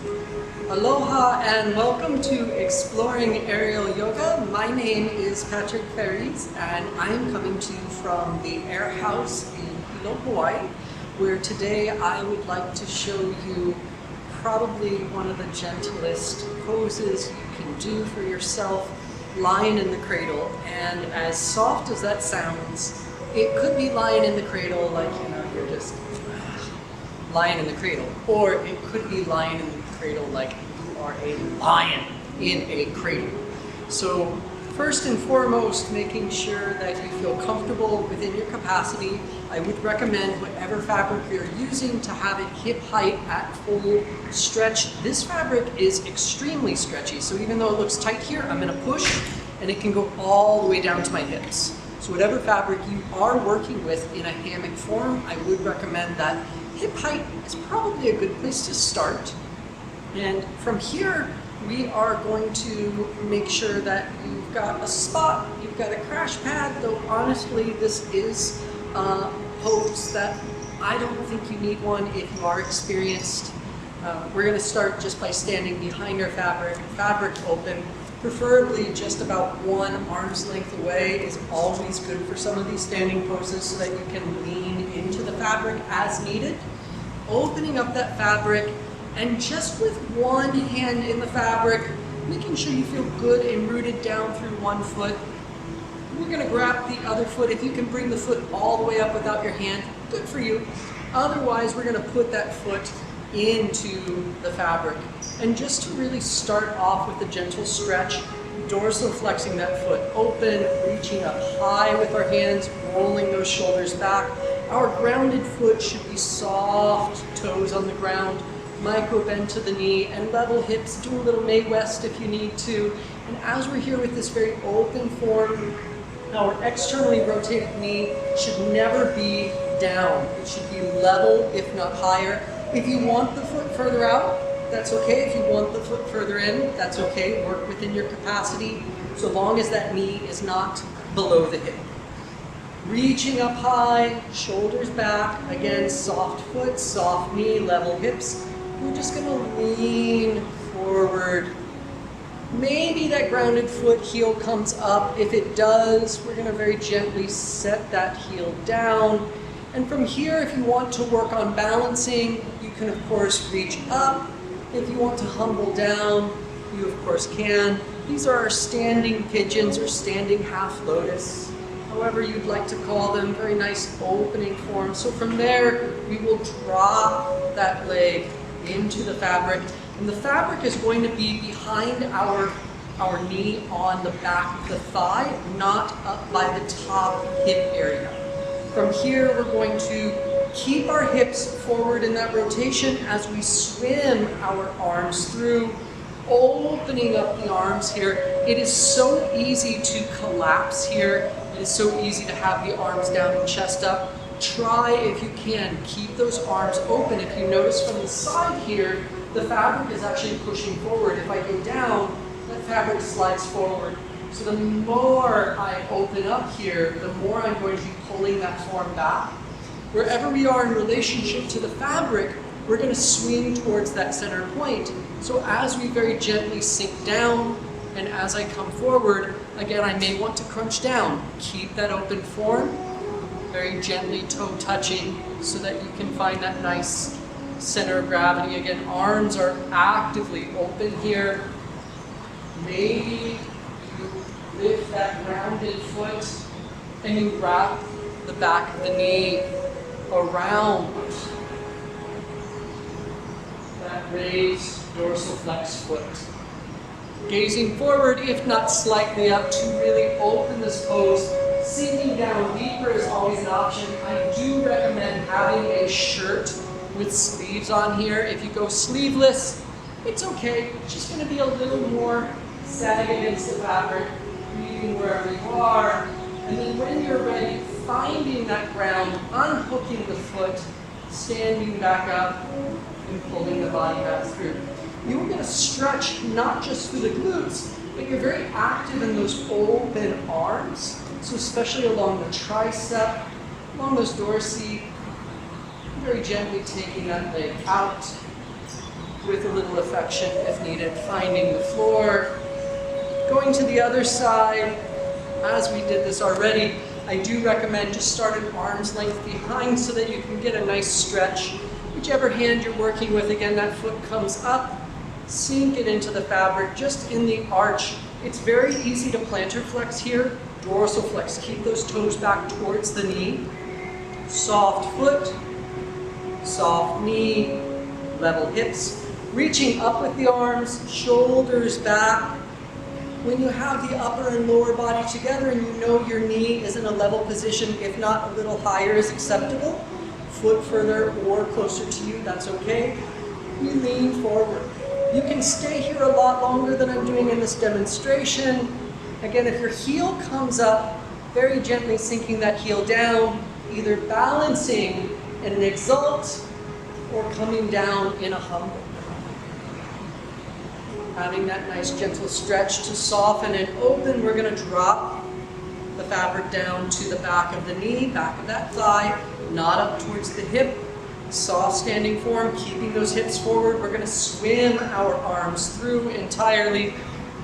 Aloha and welcome to Exploring Aerial Yoga. My name is Patrick Faris and I'm coming to you from the Air House in Hilo, Hawaii, where today I would like to show you probably one of the gentlest poses you can do for yourself, lying in the cradle. And as soft as that sounds, it could be lying in the cradle like, you're just lying in the cradle, or it could be lying in the cradle like you are a lion in a cradle. So first and foremost, making sure that you feel comfortable within your capacity. I would recommend whatever fabric you're using to have it hip height at full stretch. This fabric is extremely stretchy, so even though it looks tight here, I'm going to push and it can go all the way down to my hips. So whatever fabric you are working with in a hammock form, I would recommend that hip height is probably a good place to start. And from here, we are going to make sure that you've got a spot, you've got a crash pad, though honestly this is a pose that I don't think you need one if you are experienced. We're going to start just by standing behind our fabric open, preferably just about one arm's length away is always good for some of these standing poses so that you can lean into the fabric as needed. Opening up that fabric and just with one hand in the fabric, making sure you feel good and rooted down through one foot. We're going to grab the other foot. If you can bring the foot all the way up without your hand, good for you. Otherwise, we're going to put that foot into the fabric. And just to really start off with a gentle stretch, dorsal flexing that foot open, reaching up high with our hands, rolling those shoulders back. Our grounded foot should be soft, toes on the ground, micro bend to the knee, and level hips. Do a little Mae West if you need to. And as we're here with this very open form, our externally rotated knee should never be down. It should be level, if not higher. If you want the foot further out, that's okay. If you want the foot further in, that's okay. Work within your capacity, so long as that knee is not below the hip. Reaching up high, shoulders back. Again, soft foot, soft knee, level hips. We're just going to lean forward. Maybe that grounded foot heel comes up. If it does, we're going to very gently set that heel down. And from here, if you want to work on balancing, you can of course reach up. If you want to humble down, you of course can. These are our standing pigeons or standing half lotus, however you'd like to call them. Very nice opening form. So from there, we will drop that leg into the fabric, and the fabric is going to be behind our knee on the back of the thigh, not up by the top hip area. From here, we're going to keep our hips forward in that rotation as we swim our arms through, opening up the arms here. It is so easy to collapse here. It is so easy to have the arms down and chest up. Try, if you can, keep those arms open. If you notice from the side here, the fabric is actually pushing forward. If I go down, that fabric slides forward. So the more I open up here, the more I'm going to be pulling that form back. Wherever we are in relationship to the fabric, we're going to swing towards that center point. So as we very gently sink down, and as I come forward, again, I may want to crunch down. Keep that open form, very gently toe touching so that you can find that nice center of gravity. Again, arms are actively open here. Maybe you lift that grounded foot and you wrap the back of the knee around that raised dorsal flex foot. Gazing forward, if not slightly up, to really open this pose. Sinking down deeper is always an option. I do recommend having a shirt with sleeves on here. If you go sleeveless, it's okay. It's just going to be a little more sag against the fabric, breathing wherever you are. And then when you're ready, finding that ground, unhooking the foot, standing back up, and pulling the body back through. You're going to stretch not just through the glutes, but you're very active in those open arms. So especially along the tricep, along those dorsi, very gently taking that leg out, with a little affection if needed, finding the floor. Going to the other side, as we did this already, I do recommend just start at arm's length behind so that you can get a nice stretch. Whichever hand you're working with, again, that foot comes up, sink it into the fabric, just in the arch. It's very easy to plantar flex here, dorsal flex. Keep those toes back towards the knee. Soft foot, soft knee, level hips. Reaching up with the arms, shoulders back. When you have the upper and lower body together and you know your knee is in a level position, if not a little higher is acceptable, foot further or closer to you, that's okay. You lean forward. You can stay here a lot longer than I'm doing in this demonstration. Again, if your heel comes up, very gently sinking that heel down, either balancing in an exalt or coming down in a humble. Having that nice gentle stretch to soften and open, we're going to drop the fabric down to the back of the knee, back of that thigh, not up towards the hip. Soft standing form, keeping those hips forward. We're going to swim our arms through entirely,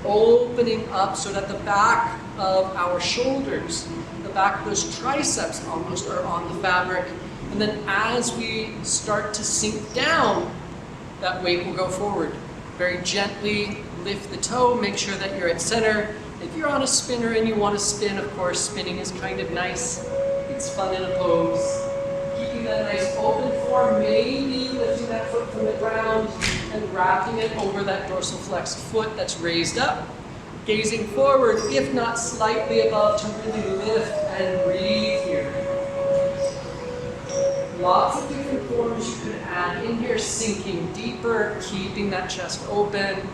opening up so that the back of our shoulders, the back of those triceps almost are on the fabric. And then as we start to sink down, that weight will go forward. Very gently lift the toe, make sure that you're at center. If you're on a spinner and you want to spin, of course, spinning is kind of nice. It's fun in a pose. Keeping that nice open form, maybe lifting that foot from the ground and wrapping it over that dorsal flexed foot that's raised up. Gazing forward, if not slightly above, to really lift and breathe here. Lots of different forms you can add in here, sinking deeper, keeping that chest open.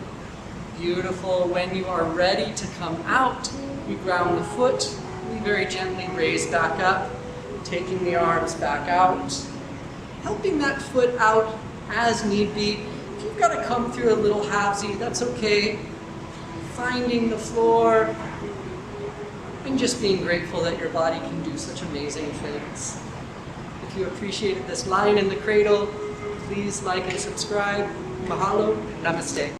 Beautiful. When you are ready to come out, we ground the foot, we very gently raise back up, taking the arms back out, helping that foot out as need be. If you've got to come through a little halvesy, that's okay. Finding the floor and just being grateful that your body can do such amazing things. If you appreciated this line in the cradle, please like and subscribe. Mahalo. Namaste.